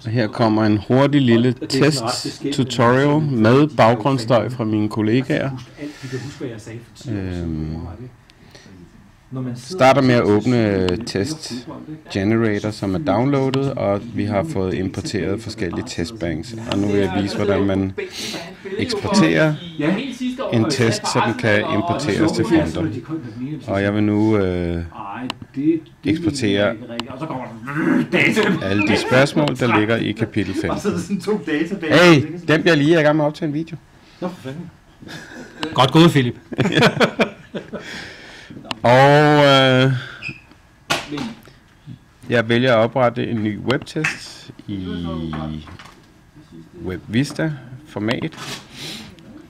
Og her kommer en hurtig lille test-tutorial med baggrundsstøj fra mine kollegaer. Starter med at åbne Test Generator, som er downloadet, og vi har fået importeret forskellige testbanks. Og nu vil jeg vise, hvordan man eksporterer en test, så den kan importeres til Fronter. Og jeg vil nu eksportere alle de spørgsmål, der ligger i kapitel 5. Hey, den bliver lige i gang med at optage en video. Godt gået, Philip. Og jeg vælger at oprette en ny webtest i WebVista format.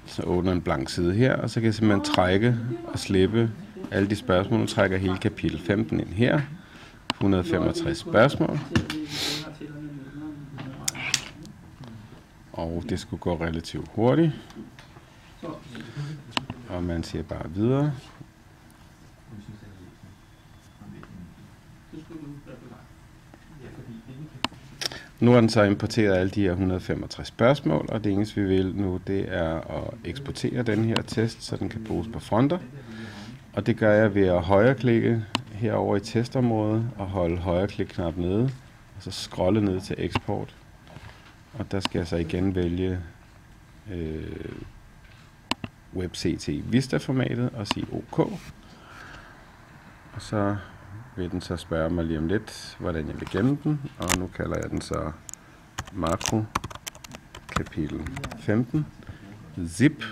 Så åbner en blank side her, og så kan jeg simpelthen trække og slippe alle de spørgsmål. Nu trækker hele kapitel 15 ind her. 165 spørgsmål. Og det skulle gå relativt hurtigt. Og man siger bare videre. Nu har den så importeret alle de her 165 spørgsmål, og det eneste vi vil nu, det er at eksportere den her test, så den kan bruges på Fronter. Og det gør jeg ved at højreklikke herover i testområdet og holde højreklik-knap nede, og så scrolle ned til eksport. Og der skal jeg så igen vælge WebCT Vista-formatet og sige OK. Og så vil den så spørge mig lige om lidt, hvordan jeg vil gemme den, og nu kalder jeg den så makro kapitel 15 zip,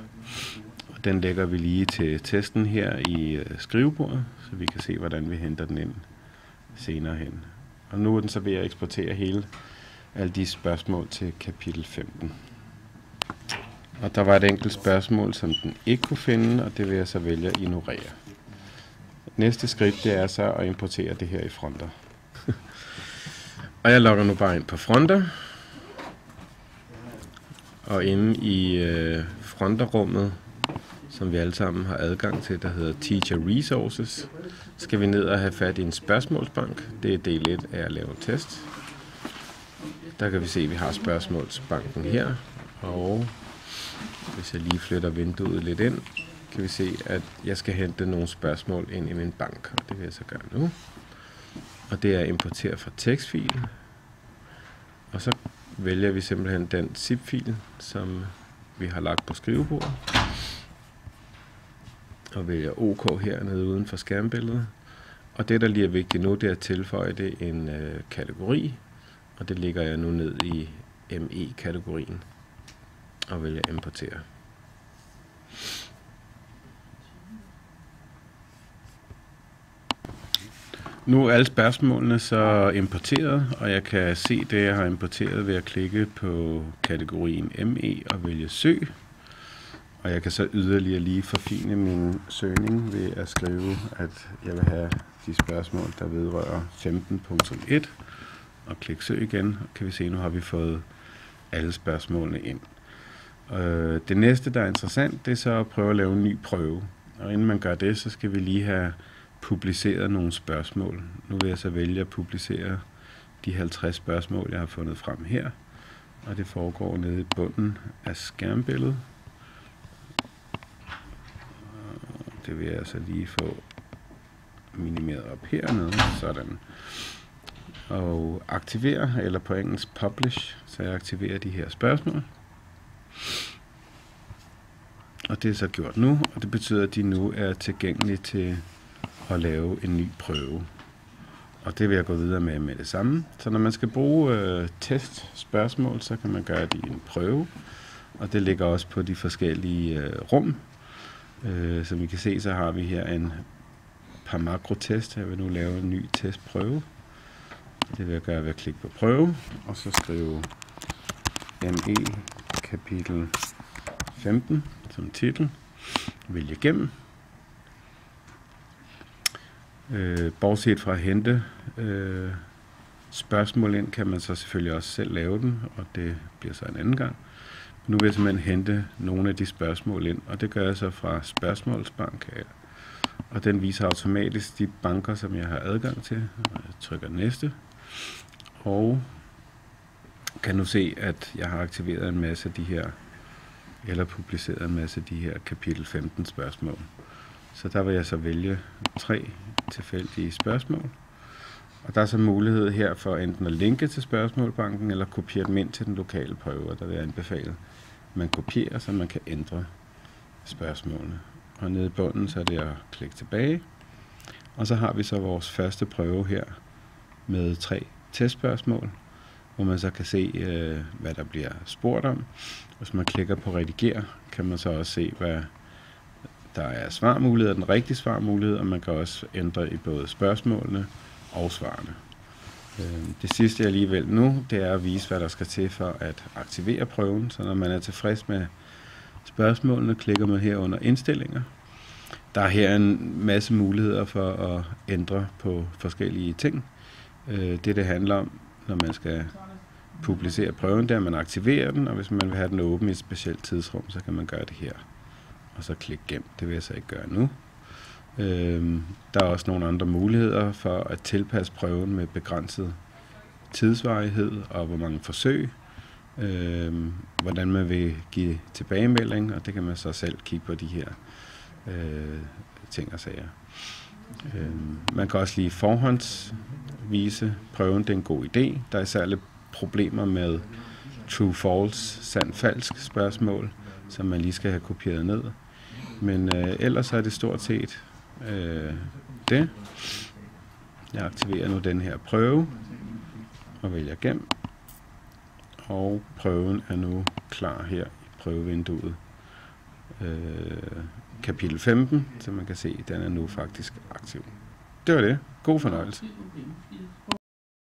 og den lægger vi lige til testen her i skrivebordet, så vi kan se, hvordan vi henter den ind senere hen. Og nu er den så ved at eksportere alle de spørgsmål til kapitel 15. Og der var et enkelt spørgsmål, som den ikke kunne finde, og det vil jeg så vælge at ignorere. Næste skridt, det er så at importere det her i Fronter. Og jeg logger nu bare ind på Fronter. Og inde i Fronter-rummet, som vi alle sammen har adgang til, der hedder Teacher Resources, skal vi ned og have fat i en spørgsmålsbank. Det er del 1 af at lave en test. Der kan vi se, at vi har spørgsmålsbanken her. Og hvis jeg lige flytter vinduet lidt ind, kan vi se, at jeg skal hente nogle spørgsmål ind i min bank, og det vil jeg så gøre nu. Og det er at importere fra tekstfil. Og så vælger vi simpelthen den zip-fil, som vi har lagt på skrivebordet. Og vælger OK hernede uden for skærmbilledet. Og det, der lige er vigtigt nu, det er at tilføje det en kategori. Og det lægger jeg nu ned i ME-kategorien. Og vælger importere. Nu er alle spørgsmålene så importeret, og jeg kan se det, jeg har importeret ved at klikke på kategorien ME og vælge søg. Og jeg kan så yderligere lige forfine min søgning ved at skrive, at jeg vil have de spørgsmål, der vedrører 15.1, og klikke søg igen, og kan vi se, at nu har vi fået alle spørgsmålene ind. Det næste, der er interessant, det er så at prøve at lave en ny prøve. Og inden man gør det, så skal vi lige have publiceret nogle spørgsmål. Nu vil jeg så vælge at publicere de 50 spørgsmål, jeg har fundet frem her. Og det foregår nede i bunden af skærmbilledet. Det vil jeg så lige få minimeret op hernede, sådan. Og aktivere, eller på engelsk publish, så jeg aktiverer de her spørgsmål. Og det er så gjort nu, og det betyder, at de nu er tilgængelige til at lave en ny prøve. Og det vil jeg gå videre med det samme. Så når man skal bruge testspørgsmål, så kan man gøre det i en prøve. Og det ligger også på de forskellige rum. Som vi kan se, så har vi her en par makrotest. Jeg vil nu lave en ny testprøve. Det vil jeg gøre ved at klikke på prøve, og så skrive ME kapitel 15 som titel. Vælge igennem. Bortset fra at hente spørgsmål ind, kan man så selvfølgelig også selv lave dem, og det bliver så en anden gang. Nu vil jeg simpelthen hente nogle af de spørgsmål ind, og det gør jeg så fra spørgsmålsbank af. Og den viser automatisk de banker, som jeg har adgang til. Og jeg trykker næste. Og kan nu se, at jeg har aktiveret en masse af de her, eller publiceret en masse af de her kapitel 15 spørgsmål. Så der vil jeg så vælge 3 tilfældige spørgsmål. Og der er så mulighed her for enten at linke til spørgsmålbanken, eller kopiere dem ind til den lokale prøve. Og der vil jeg anbefale, at man kopierer, så man kan ændre spørgsmålene. Og nede i bunden, så er det at klikke tilbage. Og så har vi så vores første prøve her med 3 testspørgsmål, hvor man så kan se, hvad der bliver spurgt om. Hvis man klikker på redigere, kan man så også se, hvad der er svarmuligheder, den rigtige svarmulighed, og man kan også ændre i både spørgsmålene og svarene. Det sidste jeg lige vil nu, det er at vise, hvad der skal til for at aktivere prøven. Så når man er tilfreds med spørgsmålene, klikker man her under indstillinger. Der er her en masse muligheder for at ændre på forskellige ting. Det handler om, når man skal publicere prøven, det er, at man aktiverer den, og hvis man vil have den åben i et specielt tidsrum, så kan man gøre det her. Og så klikke gem. Det vil jeg så ikke gøre nu. Der er også nogle andre muligheder for at tilpasse prøven med begrænset tidsvarighed og hvor mange forsøg. Hvordan man vil give tilbagemelding, og det kan man så selv kigge på de her ting og sager. Man kan også lige forhåndsvise prøven, det er en god idé. Der er særligt problemer med true-false, sand-falsk spørgsmål, som man lige skal have kopieret ned. Men ellers er det stort set det. Jeg aktiverer nu den her prøve og vælger gem. Og prøven er nu klar her i prøvevinduet. Kapitel 15, så man kan se, at den er nu faktisk aktiv. Det var det. God fornøjelse.